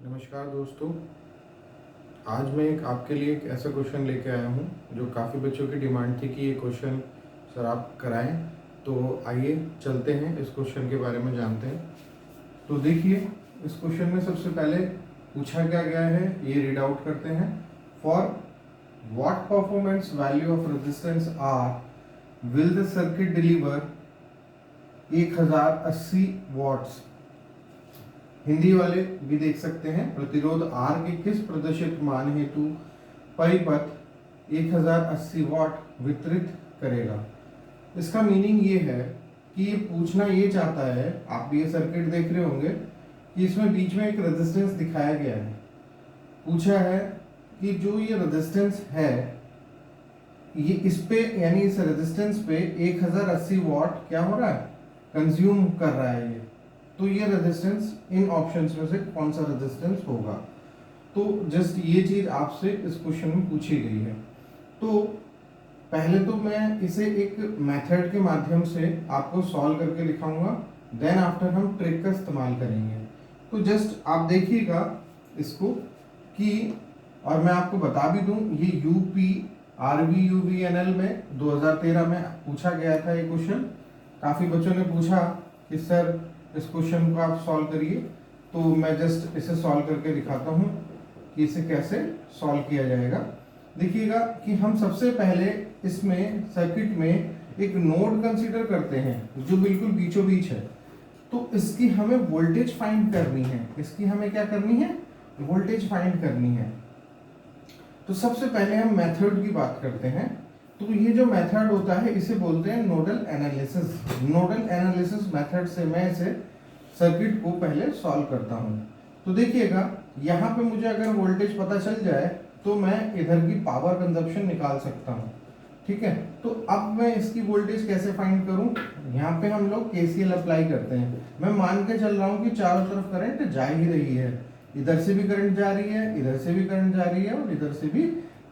नमस्कार दोस्तों। आज मैं आपके लिए एक ऐसा क्वेश्चन लेके आया हूँ जो काफ़ी बच्चों की डिमांड थी कि ये क्वेश्चन सर आप कराएं। तो आइए चलते हैं इस क्वेश्चन के बारे में जानते हैं। तो देखिए, इस क्वेश्चन में सबसे पहले पूछा क्या गया है ये रीड आउट करते हैं। For what performance value of resistance R will the circuit deliver 1080 watts. Hindi वाले भी देख सकते हैं। प्रतिरोध R के किस प्रदर्शित मान हेतु परिपथ 1080 वॉट वितरित करेगा। इसका मीनिंग ये है कि ये पूछना ये चाहता है, आप भी ये सर्किट देख रहे होंगे कि इसमें बीच में एक रेजिस्टेंस दिखाया गया है। पूछा है कि जो ये रेजिस्टेंस है ये इस पे यानी इस रेजिस्टेंस पे 1080 वॉट क्या हो रहा है, कंज्यूम कर रहा है ये। तो ये रेजिस्टेंस इन ऑप्शंस में से कौन सा रेजिस्टेंस होगा। तो जस्ट ये चीज आपसे इस क्वेश्चन में पूछी गई है। तो पहले तो मैं इसे एक मेथड के माध्यम से आपको सॉल्व करके दिखाऊंगा, देन आफ्टर हम ट्रिक का इस्तेमाल करेंगे। तो जस्ट आप देखिएगा इसको कि, और मैं आपको बता भी दूं ये यूपी आरबी यूवीएनएल में 2013 में पूछा गया था ये क्वेश्चन। काफी बच्चों ने पूछा कि सर इस क्वेश्चन को आप सॉल्व करिए, तो मैं जस्ट इसे सॉल्व करके दिखाता हूँ कि इसे कैसे सॉल्व किया जाएगा। देखिएगा कि हम सबसे पहले इसमें सर्किट में एक नोड कंसीडर करते हैं जो बिल्कुल बीचों बीच है। तो इसकी हमें वोल्टेज फाइंड करनी है। इसकी हमें क्या करनी है, वोल्टेज फाइंड करनी है। तो सबसे पहले हम मेथड की बात करते हैं। तो ये जो मेथड होता है इसे बोलते हैं nodal analysis. Nodal analysis method से मैं इसे सर्किट को पहले सॉल्व करता हूँ। तो देखिएगा यहाँ पे मुझे अगर वोल्टेज पता चल जाए तो मैं इधर की पावर कंजप्शन निकाल सकता हूँ। ठीक है, तो अब मैं इसकी वोल्टेज कैसे फाइंड करूँ। यहाँ पे हम लोग केसीएल अप्लाई करते हैं। मैं मान के चल रहा हूँ कि चारों तरफ करंट जा ही रही है। इधर से भी करंट जा रही है, इधर से भी करंट जा रही है और इधर से भी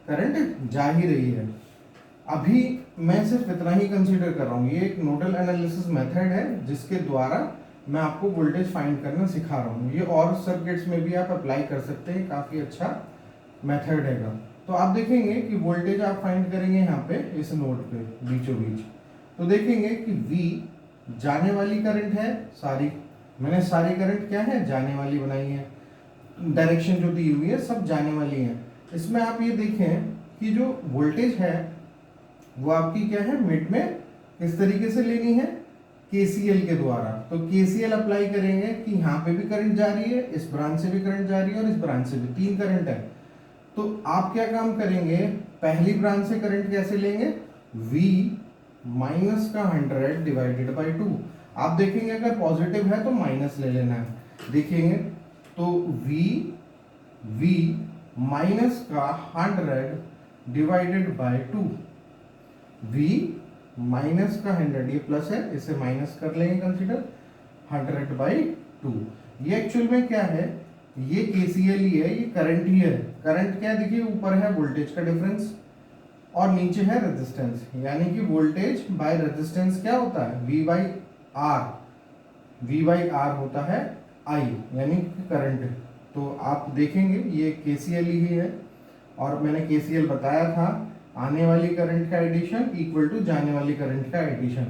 करंट जा ही रही है। अभी मैं सिर्फ इतना ही कंसीडर कर रहा हूँ। ये एक नोडल एनालिसिस मेथड है जिसके द्वारा मैं आपको वोल्टेज फाइंड करना सिखा रहा हूँ। ये और सर्किट्स में भी आप अप्लाई कर सकते हैं, काफ़ी अच्छा मेथड है। तो आप देखेंगे कि वोल्टेज आप फाइंड करेंगे यहाँ पे इस नोड पे बीचों बीच। तो देखेंगे कि V जाने वाली करंट है सारी, मैंने सारी करंट क्या है जाने वाली बनाई है। डायरेक्शन जो दी हुई है सब जाने वाली है। इसमें आप ये देखें कि जो वोल्टेज है वो आपकी क्या है, मिड में किस तरीके से लेनी है, केसीएल के द्वारा। तो केसीएल अप्लाई करेंगे कि यहाँ पे भी करंट जा रही है, इस ब्रांच से भी करंट जा रही है और इस ब्रांच से भी, तीन करंट है। तो आप क्या काम करेंगे, पहली ब्रांच से करंट कैसे लेंगे, V माइनस का 100 डिवाइडेड बाई 2। आप देखेंगे अगर पॉजिटिव है तो माइनस ले लेना है। देखेंगे तो V माइनस का 100 डिवाइडेड बाई 2। V माइनस का 100, ये प्लस है, इसे माइनस कर लेंगे कंसीडर 100 बाई 2। ये एक्चुअल में क्या है, ये केसीएल ही है, ये करंट ही है। करंट क्या देखिए, ऊपर है वोल्टेज का डिफरेंस और नीचे है रेजिस्टेंस, यानी कि वोल्टेज बाय रेजिस्टेंस क्या होता है, V by R. V by R होता है I, यानी कि करंट। तो आप देखेंगे ये केसीएल ही है और मैंने केसीएल बताया था, आने वाली करंट का एडिशन इक्वल टू जाने वाली करंट का एडिशन।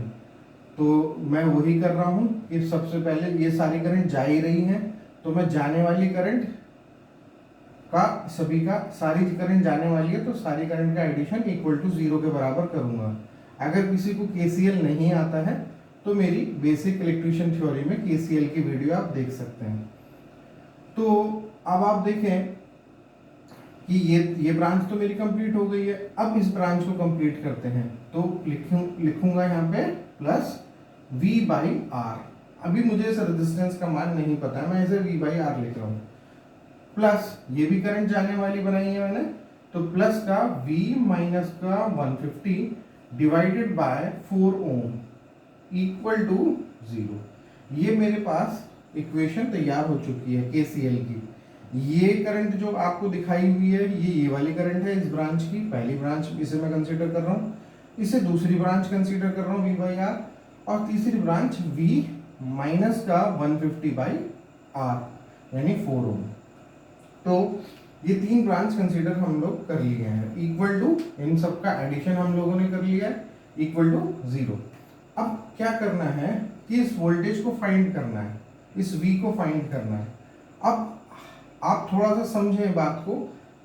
तो मैं वही कर रहा हूँ कि सबसे पहले ये सारी करंट जा ही रही है, तो मैं जाने वाली करंट का सभी का, सारी करंट जाने वाली है तो सारी करंट का एडिशन इक्वल टू 0 के बराबर करूंगा। अगर किसी को केसीएल नहीं आता है तो मेरी बेसिक इलेक्ट्रिशियन थ्योरी में केसीएल की वीडियो आप देख सकते हैं। तो अब आप देखें कि ये ब्रांच तो मेरी कंप्लीट हो गई है। अब इस ब्रांच को कंप्लीट करते हैं। तो लिखूंगा यहाँ पे प्लस V बाई आर। अभी मुझे इस रेजिस्टेंस का मान नहीं पता है, मैं इसे V बाई आर लिख रहा हूँ। प्लस ये भी करंट जाने वाली बनाई है मैंने, तो प्लस का V माइनस का 150 divided by 4 ohm equal to 0। ये मेरे पास इक्वेशन तैयार हो चुकी है केसीएल की। ये करंट जो आपको दिखाई हुई है ये वाली करंट है इस ब्रांच की, पहली ब्रांच इसे मैं कंसीडर कर रहा हूँ, इसे दूसरी ब्रांच कंसीडर कर रहा हूँ V बाई आर, और तीसरी ब्रांच V माइनस का 150 बाई आर यानी 4 ओम। तो ये 3 ब्रांच कंसीडर हम लोग कर लिए हैं, इक्वल टू इन सबका एडिशन हम लोगों ने कर लिया है, इक्वल टू 0। अब क्या करना है कि इस वोल्टेज को फाइंड करना है, इस V को फाइंड करना है। अब आप थोड़ा सा समझें बात को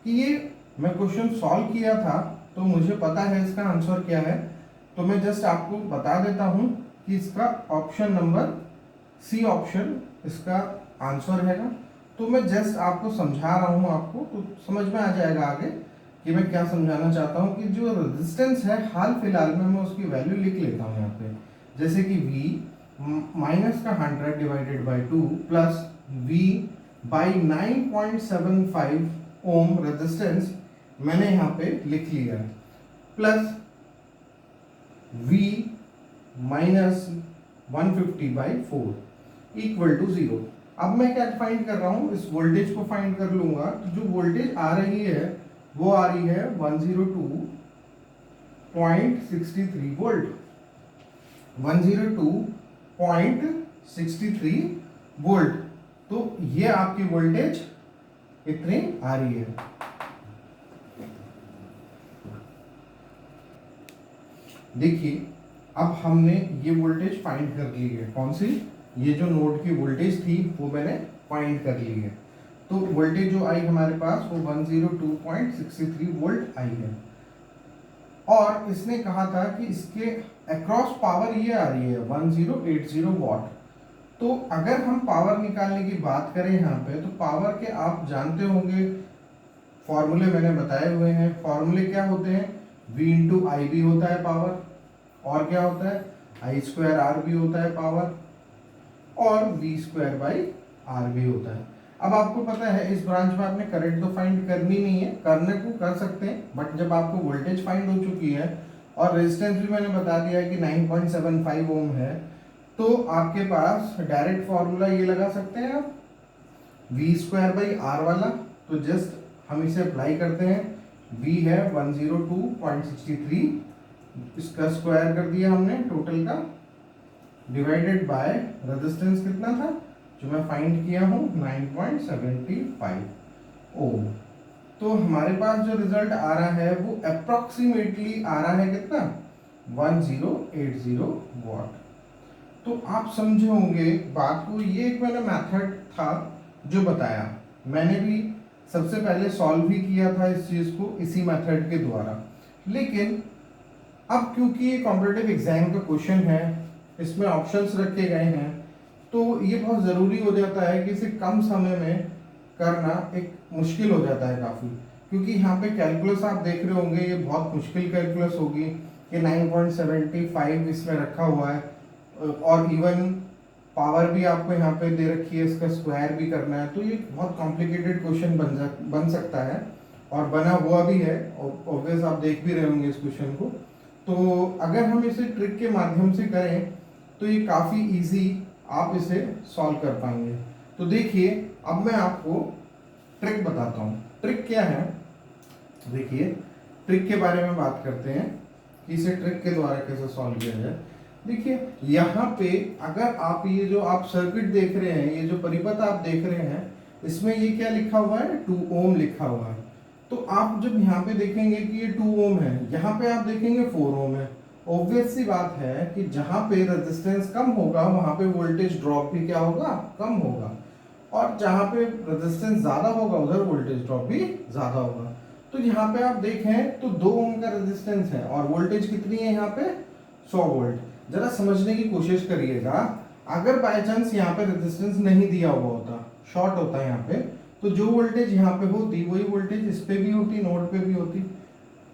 कि ये मैं क्वेश्चन सॉल्व किया था तो मुझे पता है इसका आंसर क्या है, तो मैं जस्ट आपको बता देता हूं कि इसका ऑप्शन नंबर सी ऑप्शन इसका आंसर है ना। तो मैं जस्ट आपको समझा रहा हूं, आपको तो समझ में आ जाएगा आगे कि मैं क्या समझाना चाहता हूं। कि जो रेजिस्टेंस है हाल फिलहाल में मैं उसकी वैल्यू लिख लेता हूं यहाँ पे, जैसे कि V माइनस का 100 divided by 2 plus V by 9.75 ohm resistance मैंने यहाँ पे लिख लिया है, plus V minus 150 by 4 equal to 0। अब मैं क्या फाइंड कर रहा हूं, इस वोल्टेज को फाइंड कर लूंगा। तो जो वोल्टेज आ रही है वो आ रही है 102.63 वोल्ट, 102.63 वोल्ट। तो ये आपकी वोल्टेज इतनी आ रही है। देखिए अब हमने ये वोल्टेज फाइंड कर ली है, कौन सी, ये जो नोड की वोल्टेज थी वो मैंने फाइंड कर ली है। तो वोल्टेज जो आई हमारे पास वो 102.63 वोल्ट आई है, और इसने कहा था कि इसके अक्रॉस पावर ये आ रही है 1080 वॉट। तो अगर हम पावर निकालने की बात करें यहाँ पे, तो पावर के आप जानते होंगे, फॉर्मूले मैंने बताए हुए हैं। फॉर्मूले क्या होते हैं, V इंटू आई भी होता है पावर, और क्या होता है I स्क्वायर R भी होता है पावर, और V स्क्वायर बाई R भी होता है। अब आपको पता है इस ब्रांच में आपने करंट तो फाइंड करनी नहीं है, करने को कर सकते हैं, बट जब आपको वोल्टेज फाइंड हो चुकी है और रेजिस्टेंस भी मैंने बता दिया है कि 9.75 ओम है, तो आपके पास डायरेक्ट फॉर्मूला ये लगा सकते हैं आप, V स्क्वायर बाई R वाला। तो जस्ट हम इसे अप्लाई करते हैं, V है 102.63, इसका स्क्वायर कर दिया हमने टोटल का, डिवाइडेड बाय रेजिस्टेंस कितना था जो मैं फाइंड किया हूं 9.75 ओम। तो हमारे पास जो रिजल्ट आ रहा है वो अप्रोक्सीमेटली आ रहा है कितना, 1080 वॉट। तो आप समझे होंगे बात को, ये एक मैंने मेथड था जो बताया, मैंने भी सबसे पहले सॉल्व भी किया था इस चीज को इसी मेथड के द्वारा। लेकिन अब क्योंकि ये कॉम्पिटिटिव एग्जाम का क्वेश्चन है, इसमें ऑप्शंस रखे गए हैं, तो ये बहुत ज़रूरी हो जाता है कि इसे कम समय में करना एक मुश्किल हो जाता है काफ़ी। क्योंकि यहाँ पे कैलकुलस आप देख रहे होंगे, ये बहुत मुश्किल कैलकुलस होगी कि 9.75 इसमें रखा हुआ है, और इवन पावर भी आपको यहाँ पे दे रखी है, इसका स्क्वायर भी करना है। तो ये बहुत कॉम्प्लिकेटेड क्वेश्चन बन सकता है, और बना हुआ भी है, ऑब्वियस आप देख भी रहे होंगे इस क्वेश्चन को। तो अगर हम इसे ट्रिक के माध्यम से करें तो ये काफ़ी इजी आप इसे सॉल्व कर पाएंगे। तो देखिए अब मैं आपको ट्रिक बताता हूँ। ट्रिक क्या है, देखिए ट्रिक के बारे में बात करते हैं कि इसे ट्रिक के द्वारा कैसे सॉल्व किया जाए। देखिए यहाँ पे अगर आप ये जो आप सर्किट देख रहे हैं, ये जो परिपथ आप देख रहे हैं, इसमें ये क्या लिखा हुआ है, 2 ओम लिखा हुआ है। तो आप जब यहाँ पे देखेंगे कि ये 2 ओम है, यहाँ पे आप देखेंगे 4 ओम है। ऑब्वियस सी बात है कि जहाँ पे रेजिस्टेंस कम होगा वहाँ पे वोल्टेज ड्रॉप भी क्या होगा, कम होगा, और जहाँ पे रेजिस्टेंस ज़्यादा होगा उधर वोल्टेज ड्रॉप भी ज़्यादा होगा। तो यहाँ पे आप देखें तो 2 ओम का रेजिस्टेंस है और वोल्टेज कितनी है यहाँ पे, 100 वोल्ट। जरा समझने की कोशिश करिएगा, अगर बाय चांस यहाँ पे रेजिस्टेंस नहीं दिया हुआ होता, शॉर्ट होता है यहाँ पे, तो जो वोल्टेज यहाँ पे होती वही वोल्टेज इस पे भी होती, नोड पे भी होती।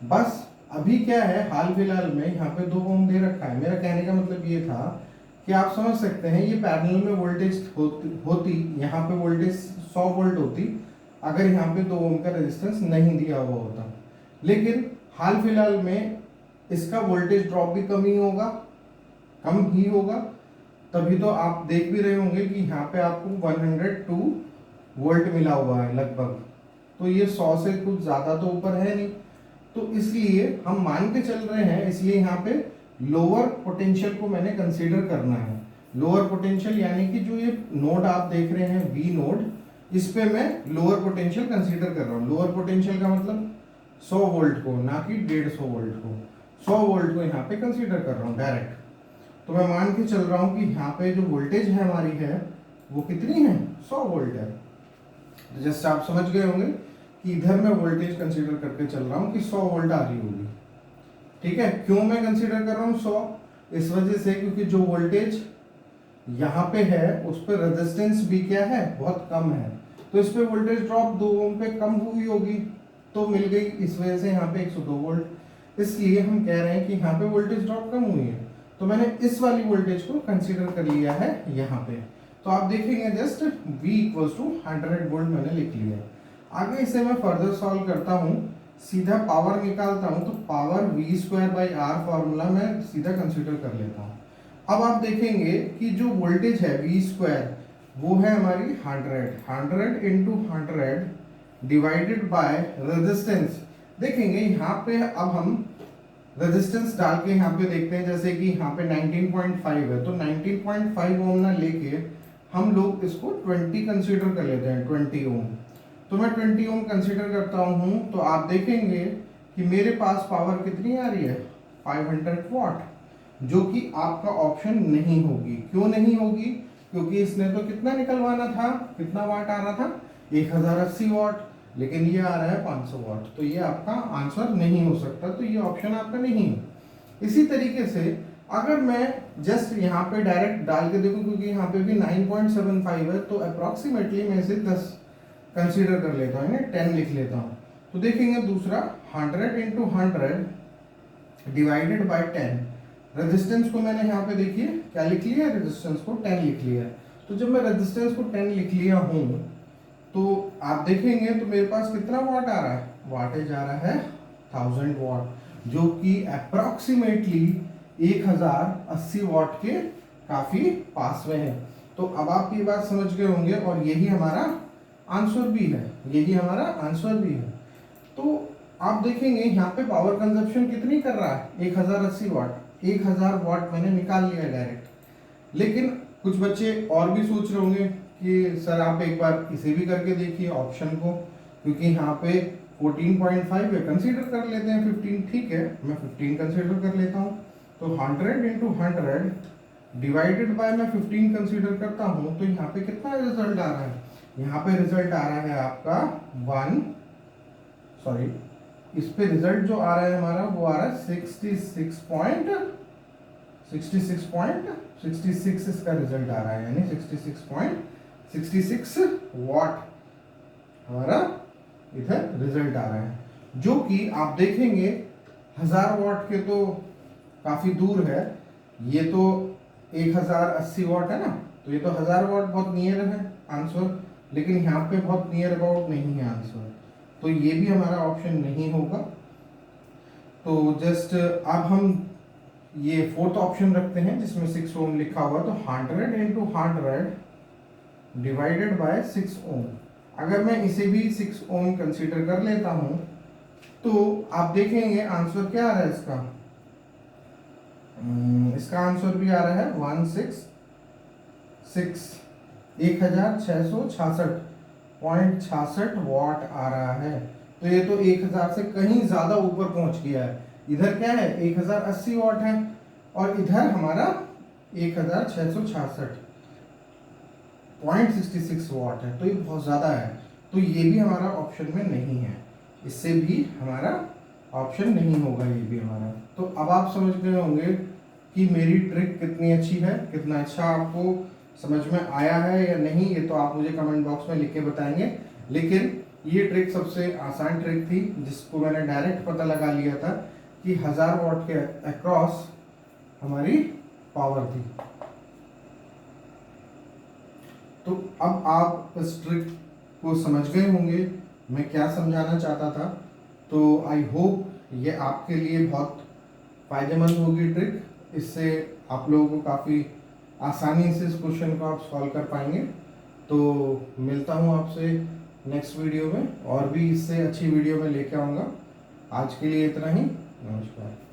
बस अभी क्या है, हाल फिलहाल में यहाँ पे 2 ओम दे रखा है। मेरा कहने का मतलब ये था कि आप समझ सकते हैं ये पैरेलल में वोल्टेज होती यहाँ पे वोल्टेज 100 वोल्ट होती अगर यहाँ पे 2 ओम का रेजिस्टेंस नहीं दिया हुआ होता। लेकिन हाल फिलहाल में इसका वोल्टेज ड्रॉप भी कम ही होगा, तभी तो आप देख भी रहे होंगे कि यहाँ पे आपको 102 वोल्ट मिला हुआ है लगभग। तो ये 100 से कुछ ज़्यादा तो ऊपर है नहीं, तो इसलिए हम मान के चल रहे हैं, इसलिए यहाँ पे लोअर पोटेंशियल को मैंने कंसीडर करना है। लोअर पोटेंशियल यानी कि जो ये नोड आप देख रहे हैं V नोड, इस पे मैं लोअर पोटेंशियल कंसीडर कर रहा हूँ। लोअर पोटेंशियल का मतलब 100 वोल्ट को, ना कि 150 वोल्ट को, 100 वोल्ट को यहाँ पे कंसीडर कर रहा हूँ डायरेक्ट। तो मैं मान के चल रहा हूँ कि यहाँ पे जो वोल्टेज है हमारी है वो कितनी है, 100 वोल्ट है। तो जस्ट आप समझ गए होंगे कि इधर मैं वोल्टेज कंसीडर करके चल रहा हूँ कि 100 वोल्ट आ रही होगी। ठीक है, क्यों मैं कंसीडर कर रहा हूँ 100? इस वजह से क्योंकि जो वोल्टेज यहाँ पे है उस पर रेजिस्टेंस भी क्या है, बहुत कम है, तो इस पे वोल्टेज ड्रॉप 2 ओम पे कम हुई होगी, तो मिल गई। इस वजह से यहाँ पे 102 वोल्ट। इसलिए हम कह रहे हैं कि यहाँ पे वोल्टेज ड्रॉप कम हुई है, तो मैंने इस वाली वोल्टेज को कंसीडर कर लिया है यहाँ पे। तो आप देखेंगे just V equals to 100 volt मैंने लिख लिया। आगे इसे मैं फर्दर सॉल्व करता हूँ, सीधा पावर निकालता हूँ, तो पावर V²/R फॉर्मूला मैं सीधा कंसीडर कर लेता हूँ। अब आप देखेंगे कि जो वोल्टेज है V² वो है हमारी 100 इंटू 100 डिवाइडेड बाय रेजिस्टेंस। देखेंगे यहाँ पे अब हम रेजिस्टेंस डाल के यहाँ पे देखते हैं, जैसे कि यहाँ पे 19.5 है, तो 19.5 ओम ना लेके हम लोग इसको 20 कंसीडर कर लेते हैं, 20 ओम। तो मैं 20 ओम कंसीडर करता हूँ, तो आप देखेंगे कि मेरे पास पावर कितनी आ रही है, 500 वॉट, जो कि आपका ऑप्शन नहीं होगी। क्यों नहीं होगी? क्योंकि इसने तो कितना निकलवाना था, कितना वाट आ रहा था, 1080 वॉट, लेकिन ये आ रहा है 500 वॉट, तो ये आपका आंसर नहीं हो सकता, तो ये ऑप्शन आपका नहीं है। इसी तरीके से अगर मैं जस्ट यहाँ पे डायरेक्ट डाल के देखूं, क्योंकि यहाँ पे भी 9.75 है, तो अप्रॉक्सीमेटली मैं इसे 10 कंसीडर कर लेता हूँ, 10 लिख लेता हूँ। तो देखेंगे दूसरा 100 इंटू 100 डिवाइडेड बाई 10। रेजिस्टेंस को मैंने यहाँ पे देखिए क्या लिख लिया है, रेजिस्टेंस को 10 लिख लिया है। तो जब मैं रेजिस्टेंस को 10 लिख लिया हूँ, तो आप देखेंगे तो मेरे पास कितना वाट आ रहा है, वाटेज आ रहा है 1000 वाट, जो कि अप्रॉक्सीमेटली 1080 वाट के काफी पास में है। तो अब आप ये बात समझ गए होंगे, और यही हमारा आंसर भी है, यही हमारा आंसर भी है। तो आप देखेंगे यहाँ पे पावर कंजप्शन कितनी कर रहा है, 1080 वाट, 1000 वाट मैंने निकाल लिया डायरेक्ट। लेकिन कुछ बच्चे और भी सोच रहे होंगे कि सर आप एक बार इसे भी करके देखिए ऑप्शन को, क्योंकि यहाँ पे 14.5 है, कंसीडर कर लेते हैं 15, ठीक है, मैं 15 कंसीडर कर लेता हूँ। तो 100 इंटू 100 डिवाइडेड बाय मैं 15 कंसीडर करता हूँ, तो यहाँ पे कितना रिजल्ट आ रहा है, यहाँ पे रिजल्ट आ रहा है आपका इस पे रिजल्ट जो आ रहा है हमारा वो आ रहा है 66 इसका रिजल्ट आ रहा है, यानी 66.66 वॉट हमारा इधर रिजल्ट आ रहा है, जो कि आप देखेंगे 1000 वॉट के तो काफी दूर है। ये तो 1080 वॉट है ना, तो ये तो 1000 वॉट बहुत नियर है आंसर, लेकिन यहाँ पे बहुत नियर अबाउट नहीं है आंसर, तो ये भी हमारा ऑप्शन नहीं होगा। तो जस्ट अब हम ये फोर्थ ऑप्शन रखते हैं जिसमें 6 ओम लिखा हुआ, तो 100 इंटू 100 डिवाइडेड बाय 6 ओम। अगर मैं इसे भी 6 ओम कंसीडर कर लेता हूं, तो आप देखेंगे आंसर क्या आ रहा है इसका, इसका आंसर भी आ रहा है 1666.66 वॉट आ रहा है। तो ये तो 1000 से कहीं ज्यादा ऊपर पहुंच गया है। इधर क्या है, 1080 वॉट है, और इधर हमारा 1666.66 वॉट है, तो ये बहुत ज्यादा है, तो ये भी हमारा ऑप्शन में नहीं है, इससे भी हमारा ऑप्शन नहीं होगा, ये भी हमारा। तो अब आप समझ गए होंगे कि मेरी ट्रिक कितनी अच्छी है, कितना अच्छा आपको समझ में आया है या नहीं, ये तो आप मुझे कमेंट बॉक्स में लिख के बताएंगे। लेकिन ये ट्रिक सबसे आसान ट्रिक थी, जिसको मैंने डायरेक्ट पता लगा लिया था कि 1000 वॉट के अक्रॉस हमारी पावर थी। तो अब आप इस ट्रिक को समझ गए होंगे मैं क्या समझाना चाहता था। तो आई होप ये आपके लिए बहुत फायदेमंद होगी ट्रिक, इससे आप लोगों को काफ़ी आसानी से इस क्वेश्चन को आप सॉल्व कर पाएंगे। तो मिलता हूँ आपसे नेक्स्ट वीडियो में, और भी इससे अच्छी वीडियो में लेके आऊँगा। आज के लिए इतना ही, नमस्कार।